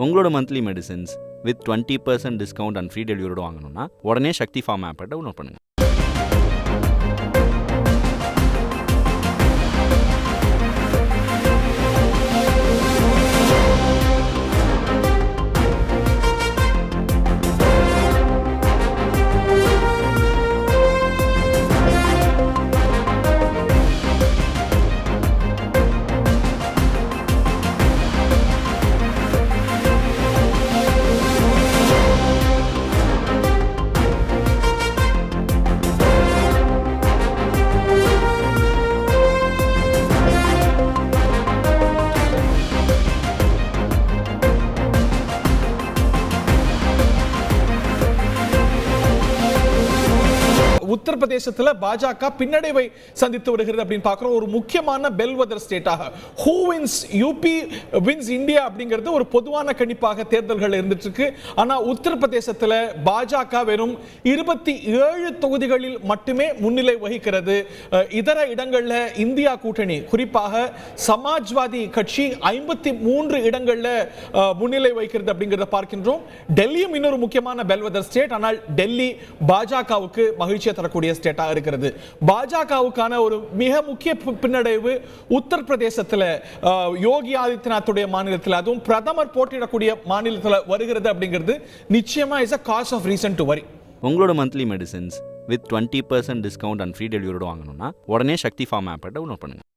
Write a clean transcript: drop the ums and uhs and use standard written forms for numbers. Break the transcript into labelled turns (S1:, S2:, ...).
S1: உங்களோட monthly medicines with 20% discount and free டெலிவரியோட வாங்கணும்னா உடனே சக்தி ஃபார்ம் ஆப்பை டவுன்லோட் பண்ணுங்கள்.
S2: உத்தரப்பிரதேசத்தில் பாஜக பின்னடைவை சந்தித்து வருகிறது அப்படின்னு பார்க்கிறோம். ஒரு முக்கியமான பெல்வெதர் ஸ்டேட்டாக who wins UP wins India அப்படிங்கிறது ஒரு பொதுவான கணிப்பாக தேர்தல்கள் இருந்துட்டு இருக்கு. ஆனா உத்தரப்பிரதேசத்தில் பாஜக வெறும் 27 தொகுதிகளில் மட்டுமே முன்னிலை வகிக்கிறது. இதர இடங்கள்ல இந்தியா கூட்டணி குறிப்பாக சமாஜ்வாதி கட்சி 53 இடங்கள்ல முன்னிலை வகிக்கிறது அப்படிங்கிறத பார்க்கின்றோம். டெல்லியும் இன்னொரு முக்கியமான பெல்வெதர் ஸ்டேட். ஆனால் டெல்லி பாஜகவுக்கு மகிழ்ச்சியை தரக்கூடிய ஸ்டேட்டா இருக்கிறது. பாஜகவுக்கான ஒரு மிக முக்கிய பின்னடைவு உத்தரப்பிரதேசத்தில் யோகி ஆதித்யநாத்துடைய மாநிலத்தில், அதுவும் பிரதமர் போட்டியிடக்கூடிய மாநிலத்தில் வருகிறது அப்படிங்கிறது நிச்சயமா is a cause of reason to worry.
S1: உங்களோட monthly medicines with 20% discount and free டெலிவரியோட வாங்கணும்னா உடனே சக்தி ஃபார்ம் ஆப்பை டவுன்லோட் பண்ணுங்கள்.